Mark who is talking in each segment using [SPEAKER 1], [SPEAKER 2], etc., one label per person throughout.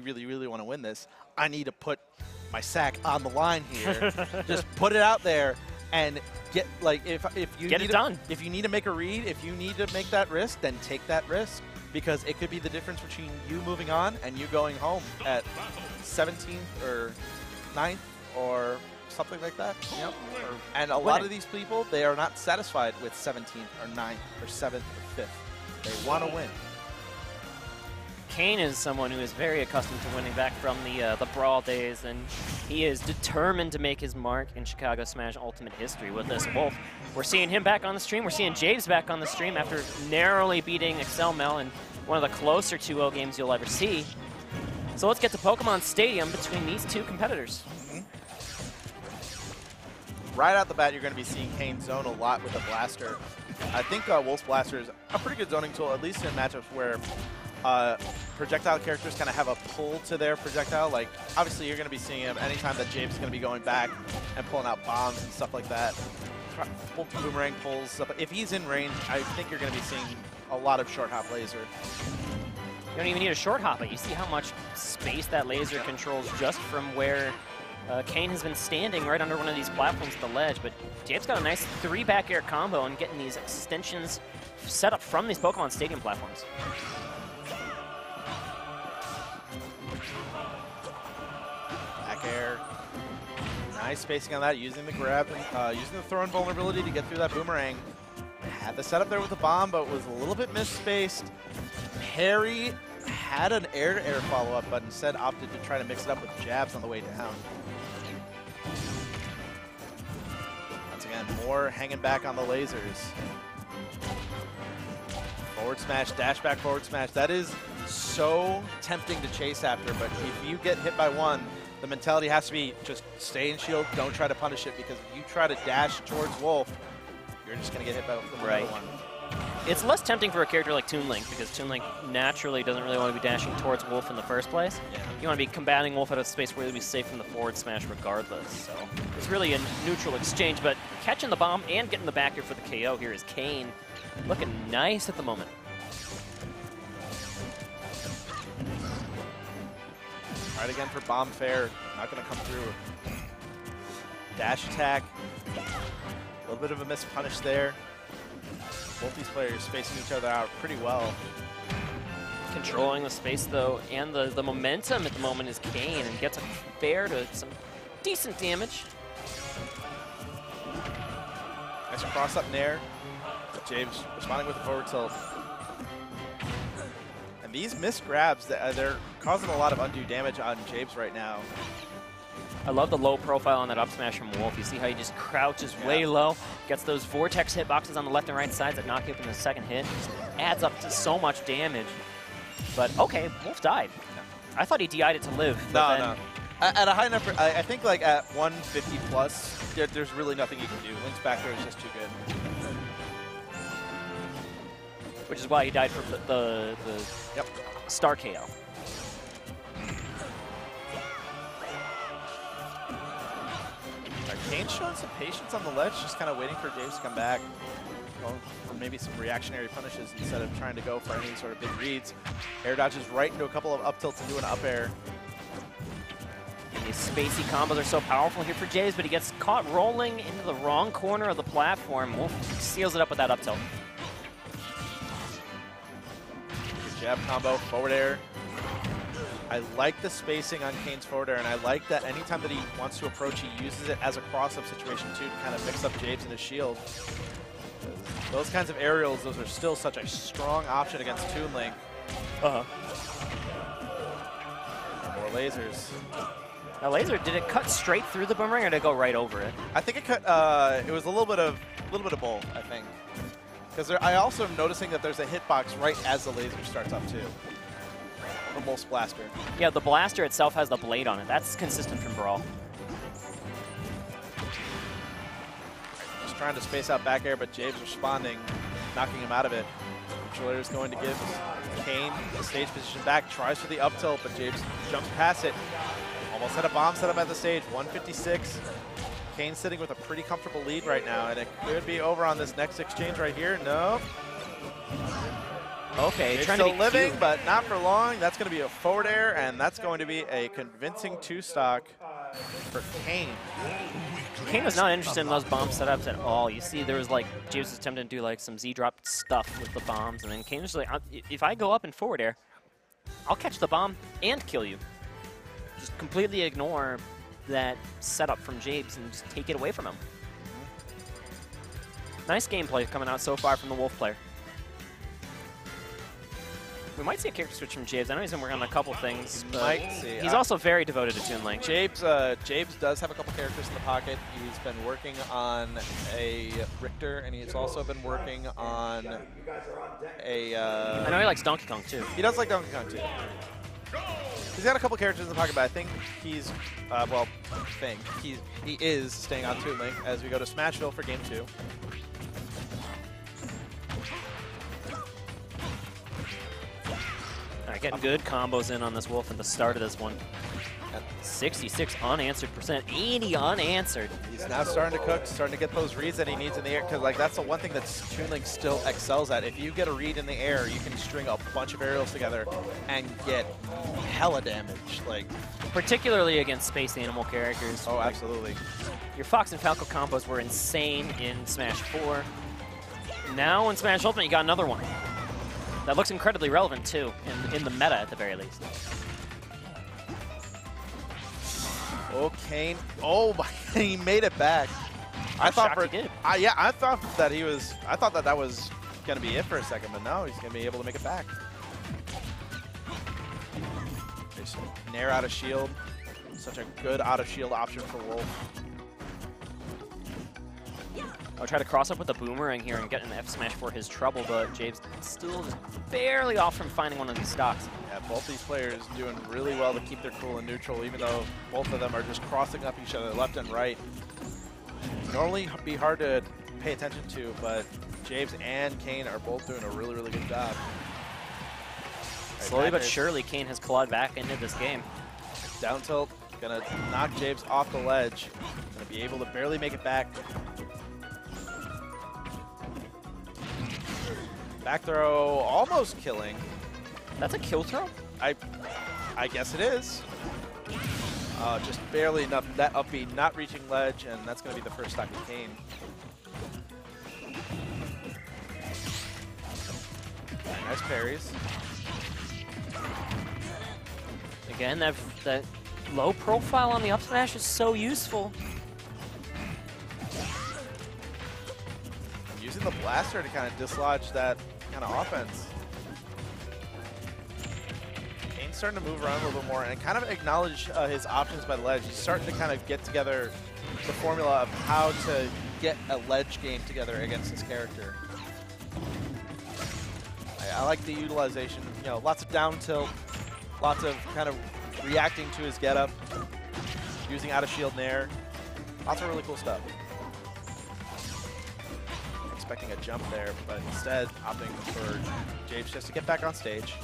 [SPEAKER 1] really want to win this, I need to put my sack on the line here. Just put it out there and get, like, if you
[SPEAKER 2] get
[SPEAKER 1] need
[SPEAKER 2] it done.
[SPEAKER 1] If you need to make a read, if you need to make that risk, then take that risk, because it could be the difference between you moving on and you going home at 17th or 9th or something like that. Yep. And a lot of these people, they are not satisfied with 17th or 9th or 7th or 5th. They want to win.
[SPEAKER 2] Kain is someone who is very accustomed to winning back from the Brawl days, and he is determined to make his mark in Chicago Smash Ultimate history with this Wolf. We're seeing him back on the stream. We're seeing Javes back on the stream after narrowly beating Excelmel in one of the closer 2-0 games you'll ever see. So let's get to Pokemon Stadium between these two competitors.
[SPEAKER 1] Right out the bat, you're going to be seeing Kain zone a lot with a blaster. I think Wolf's blaster is a pretty good zoning tool, at least in matchups where projectile characters kind of have a pull to their projectile. Like, obviously, you're going to be seeing him anytime that James is going to be going back and pulling out bombs and stuff like that. Boomerang pulls, stuff. If he's in range, I think you're going to be seeing a lot of short hop laser.
[SPEAKER 2] You don't even need a short hop, but you see how much space that laser controls just from where Kain has been standing right under one of these platforms at the ledge. But James got a nice 3 back air combo and getting these extensions set up from these Pokemon Stadium platforms.
[SPEAKER 1] Back air. Nice spacing on that, using the grab, and using the throw-in vulnerability to get through that boomerang. Had the setup there with the bomb, but was a little bit misspaced. Harry had an air-to-air follow-up, but instead opted to try to mix it up with jabs on the way down. Once again, more hanging back on the lasers. Forward smash, dash back, forward smash. That is so tempting to chase after, but if you get hit by one, the mentality has to be just stay in shield, don't try to punish it, because if you try to dash towards Wolf, you're just going to get hit by another one.
[SPEAKER 2] It's less tempting for a character like Toon because Toon naturally doesn't really want to be dashing towards Wolf in the first place. Yeah. You want to be combating Wolf at a space where he'll be safe from the forward smash regardless. So it's really a neutral exchange, but catching the bomb and getting the backer for the KO here is Kain. Looking nice at the moment.
[SPEAKER 1] Right again for bomb fair. Not going to come through. Dash attack. A little bit of a miss punish there. Both these players spacing each other out pretty well.
[SPEAKER 2] Controlling the space, though, and the momentum at the moment is Kain, and gets a fair to some decent damage.
[SPEAKER 1] Nice cross up nair. James responding with a forward tilt. And these missed grabs, they're causing a lot of undue damage on James right now.
[SPEAKER 2] I love the low profile on that up smash from Wolf. You see how he just crouches way low, gets those vortex hitboxes on the left and right sides that knock you up in the second hit. Just adds up to so much damage. But okay, Wolf died. I thought he DI'd it to live.
[SPEAKER 1] No. At a high number, I think like at 150 plus, there's really nothing you can do. Link's back there is just too good.
[SPEAKER 2] Which is why he died for the star KO.
[SPEAKER 1] Kain's showing some patience on the ledge, just kind of waiting for James to come back. Well, for maybe some reactionary punishes instead of trying to go for any sort of big reads. Air dodges right into a couple of up tilts and do an up air.
[SPEAKER 2] And these spacey combos are so powerful here for James, but he gets caught rolling into the wrong corner of the platform. Wolf seals it up with that up tilt.
[SPEAKER 1] Good jab combo, forward air. I like the spacing on Kain's forward air, and I like that anytime that he wants to approach, he uses it as a cross-up situation too to kind of mix up James and his shield. Those kinds of aerials, those are still such a strong option against Toon Link. More lasers.
[SPEAKER 2] Now laser, did it cut straight through the boomerang or did it go right over it?
[SPEAKER 1] I think it cut. It was a little bit of both, I think. Because I also am noticing that there's a hitbox right as the laser starts up too. From Wolf's blaster.
[SPEAKER 2] Yeah, the blaster itself has the blade on it. That's consistent from Brawl.
[SPEAKER 1] Just trying to space out back air, but James responding, knocking him out of it. Controller is going to give Kain the stage position back, tries for the up tilt, but James jumps past it. Almost had a bomb set up at the stage, 156. Kain sitting with a pretty comfortable lead right now, and it could be over on this next exchange right here. No.
[SPEAKER 2] Okay,
[SPEAKER 1] It's
[SPEAKER 2] trying to
[SPEAKER 1] still
[SPEAKER 2] be
[SPEAKER 1] living,
[SPEAKER 2] cute.
[SPEAKER 1] but not for long. That's going to be a forward air, and that's going to be a convincing 2-stock for Kain.
[SPEAKER 2] Kain was not interested in those bomb setups at all. You see, there was like James was attempting to do like some Z-drop stuff with the bombs, and then Kain was like, if I go up in forward air, I'll catch the bomb and kill you. Just completely ignore that setup from Jabes and just take it away from him. Nice gameplay coming out so far from the Wolf player. We might see a character switch from Jabes. I know he's been working on a couple things, but
[SPEAKER 1] Might see.
[SPEAKER 2] he's also very devoted to Toon Link.
[SPEAKER 1] Jabes does have a couple characters in the pocket. He's been working on a Richter, and he's also been working on a...
[SPEAKER 2] I know he likes Donkey Kong, too.
[SPEAKER 1] He does like Donkey Kong, too. He's got a couple characters in the pocket, but I think he's, he is staying on Toon Link as we go to Smashville for Game 2.
[SPEAKER 2] Getting good combos in on this Wolf at the start of this one. 66 unanswered percent, 80 unanswered.
[SPEAKER 1] He's now starting to cook, starting to get those reads that he needs in the air, because like that's the one thing that Toon Link still excels at. If you get a read in the air, you can string a bunch of aerials together and get hella damage. Like,
[SPEAKER 2] particularly against space animal characters.
[SPEAKER 1] oh, absolutely.
[SPEAKER 2] Your Fox and Falco combos were insane in Smash 4. Now in Smash Ultimate, you got another one. That looks incredibly relevant, too, in the meta, at the very least.
[SPEAKER 1] Oh, Kain. Oh, my, he made it back.
[SPEAKER 2] I thought he did.
[SPEAKER 1] Yeah, I thought that he was, I thought that was going to be it for a second, but no, he's going to be able to make it back. There's Nair out of shield. Such a good out of shield option for Wolf.
[SPEAKER 2] I'll try to cross up with the boomerang here and get an F smash for his trouble, but James still just barely off from finding one of these stocks.
[SPEAKER 1] Yeah, both these players doing really well to keep their cool and neutral, even though both of them are just crossing up each other left and right. Normally be hard to pay attention to, but James and Kain are both doing a really, really good job.
[SPEAKER 2] Slowly but surely, Kain has clawed back into this game.
[SPEAKER 1] Down tilt, gonna knock James off the ledge. Gonna be able to barely make it back. Back throw, almost killing.
[SPEAKER 2] That's a kill throw?
[SPEAKER 1] I guess it is. Just barely enough. That up B not reaching ledge, and that's going to be the first stock of Kain. Nice parries.
[SPEAKER 2] Again, that low profile on the up smash is so useful.
[SPEAKER 1] Using the blaster to kind of dislodge that kind of offense. Kain's starting to move around a little bit more and kind of acknowledge his options by the ledge. He's starting to kind of get together the formula of how to get a ledge game together against his character. I like the utilization, you know, lots of down tilt, lots of kind of reacting to his getup, using out of shield nair. Lots of really cool stuff. Expecting a jump there, but instead opting for James just to get back on stage.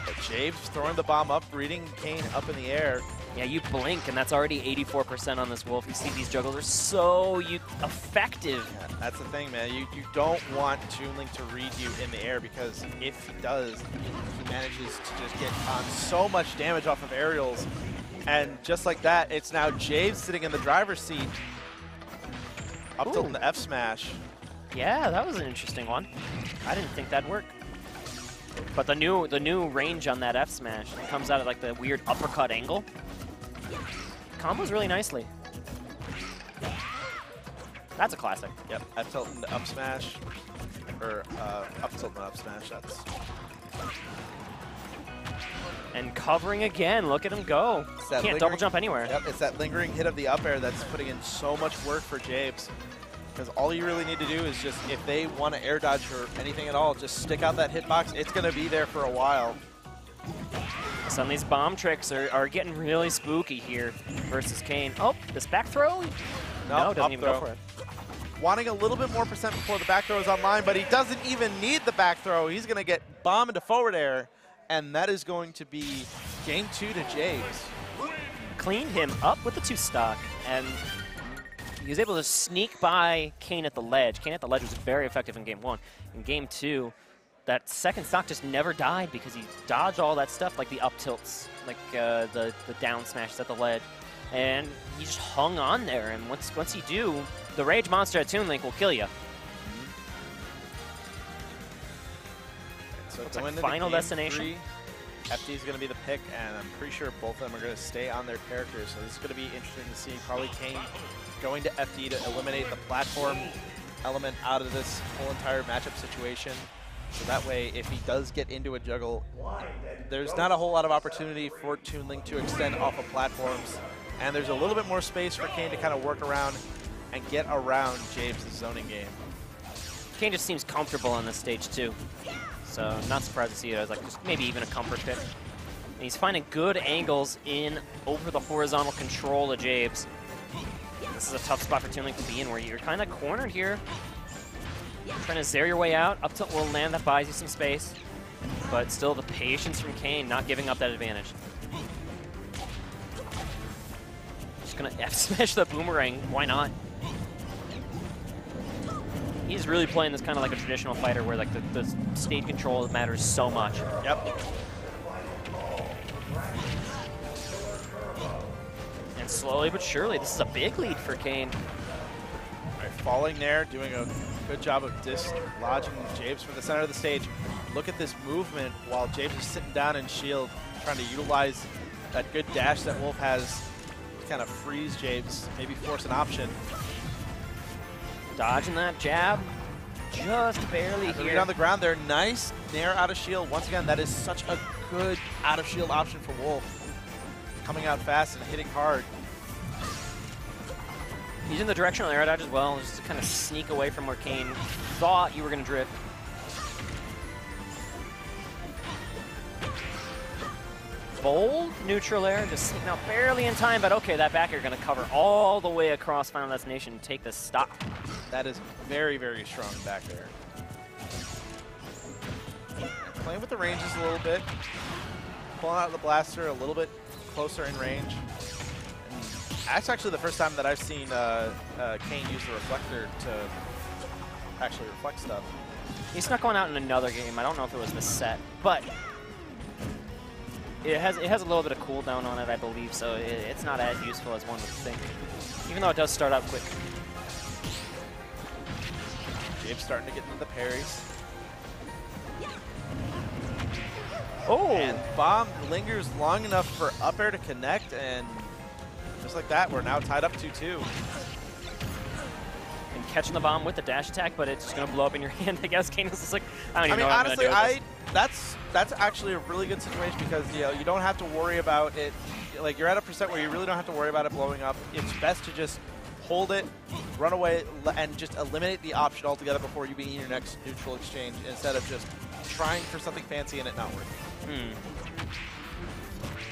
[SPEAKER 1] But James throwing the bomb up, reading Kain up in the air.
[SPEAKER 2] Yeah, you blink, and that's already 84% on this Wolf. You see these juggles are so effective.
[SPEAKER 1] Yeah, that's the thing, man. You don't want Toon Link to read you in the air, because if he does, he manages to just get on so much damage off of aerials. And just like that, it's now James sitting in the driver's seat. Up tilt the F smash.
[SPEAKER 2] Yeah, that was an interesting one. I didn't think that'd work. But the new range on that F smash, it comes out at like the weird uppercut angle. Combos really nicely. That's a classic.
[SPEAKER 1] Yep, F tilt and up smash, or up tilt and up smash. That's.
[SPEAKER 2] And covering again. Look at him go. Can't double jump anywhere.
[SPEAKER 1] Yep, it's that lingering hit of the up air that's putting in so much work for James. Because all you really need to do is just, if they want to air dodge or anything at all, just stick out that hitbox. It's going to be there for a while.
[SPEAKER 2] Some of these bomb tricks are getting really spooky here versus Kain. Oh, this back throw? No, doesn't even go for it.
[SPEAKER 1] Wanting a little bit more percent before the back throw is online, but he doesn't even need the back throw. He's going to get bomb into forward air, and that is going to be game 2 to James.
[SPEAKER 2] Cleaned him up with the 2 stock, and He was able to sneak by Kain at the ledge. Kain at the ledge was very effective in game 1. In game 2, that second stock just never died because he dodged all that stuff, like the up tilts, like the down smashes at the ledge. And he just hung on there, and once you do, the Rage Monster at Toon Link will kill you.
[SPEAKER 1] So
[SPEAKER 2] it's like Final Destination.
[SPEAKER 1] FD is going to be the pick, and I'm pretty sure both of them are going to stay on their characters. So this is going to be interesting to see. Probably Kain going to FD to eliminate the platform element out of this whole entire matchup situation. So that way, if he does get into a juggle, there's not a whole lot of opportunity for Toon Link to extend off of platforms. And there's a little bit more space for Kain to kind of work around and get around James' zoning game.
[SPEAKER 2] Kain just seems comfortable on this stage too. So not surprised to see it as like just maybe even a comfort pick. And he's finding good angles in over the horizontal control of Jabes. This is a tough spot for Toon Link to be in where you're kind of cornered here. Trying to zare your way out. Up tilt will land, that buys you some space. But still the patience from Kain, not giving up that advantage. Just gonna F-smash the boomerang, why not? He's really playing this kind of like a traditional fighter where like the stage control matters so much.
[SPEAKER 1] Yep.
[SPEAKER 2] And slowly but surely, this is a big lead for Kain.
[SPEAKER 1] Right, falling there, doing a good job of dislodging James from the center of the stage. Look at this movement while James is sitting down in shield, trying to utilize that good dash that Wolf has to kind of freeze James, maybe force an option.
[SPEAKER 2] Dodging that jab, just barely here.
[SPEAKER 1] On the ground there, nice nair out of shield. Once again, that is such a good out of shield option for Wolf. Coming out fast and hitting hard.
[SPEAKER 2] Using the directional air dodge as well, just to kind of sneak away from where Kain thought you were going to drift. Bold neutral air, just sneaking out barely in time, but okay, that back air going to cover all the way across Final Destination and take the stop.
[SPEAKER 1] That is very, very strong back air. Playing with the ranges a little bit, pulling out the blaster a little bit closer in range. And that's actually the first time that I've seen Kain use the reflector to actually reflect stuff.
[SPEAKER 2] He snuck one out in another game. I don't know if it was the set, but it has a little bit of cooldown on it, I believe, so it's not as useful as one would think, even though it does start out quick.
[SPEAKER 1] James starting to get into the parries.
[SPEAKER 2] Oh!
[SPEAKER 1] And bomb lingers long enough for up air to connect, and just like that, we're now tied up 2-2.
[SPEAKER 2] And catching the bomb with the dash attack, but it's just going to blow up in your hand, I guess. Kain is just like, I don't even know what
[SPEAKER 1] honestly,
[SPEAKER 2] I'm going to do with this.
[SPEAKER 1] that's actually a really good situation because you don't have to worry about it. Like, you're at a percent where you really don't have to worry about it blowing up. It's best to just hold it, run away, and just eliminate the option altogether before you begin your next neutral exchange instead of just trying for something fancy and it not working.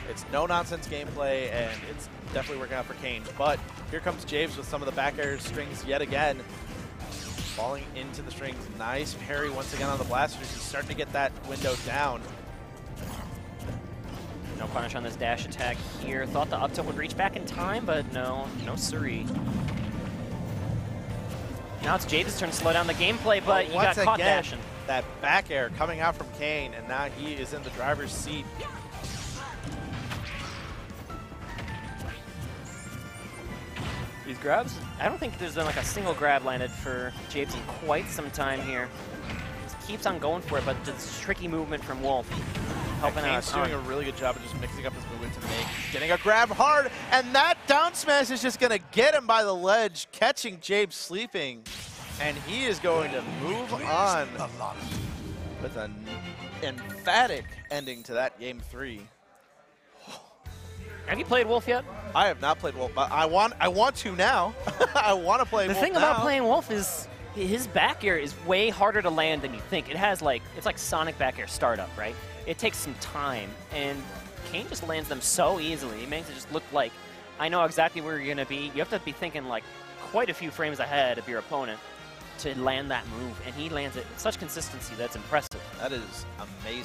[SPEAKER 1] It's no-nonsense gameplay, and it's definitely working out for Kain. But here comes James with some of the back air strings yet again. Falling into the strings. Nice parry once again on the blasters. He's starting to get that window down.
[SPEAKER 2] No punish on this dash attack here. Thought the up tilt would reach back in time, but no siree. Now it's Jade's turn to slow down the gameplay, but you got caught dashing.
[SPEAKER 1] That back air coming out from Kain, and now he is in the driver's seat.
[SPEAKER 2] These grabs, I don't think there's been like a single grab landed for Japes in quite some time here. Just keeps on going for it, but this tricky movement from Wolf helping out.
[SPEAKER 1] Kain's doing a really good job of just mixing up his movement to make, getting a grab hard, and that down smash is just gonna get him by the ledge, catching Japes sleeping, and he is going to move on with an emphatic ending to that game 3.
[SPEAKER 2] Have you played Wolf yet?
[SPEAKER 1] I have not played Wolf, but I want to now. I want to play Wolf now.
[SPEAKER 2] The thing about playing Wolf is his back air is way harder to land than you think. It has like, it's like Sonic back air startup, right? It takes some time, and Kain just lands them so easily. It makes it just look like, I know exactly where you're gonna be. You have to be thinking like quite a few frames ahead of your opponent to land that move, and he lands it with such consistency that's impressive.
[SPEAKER 1] That is amazing.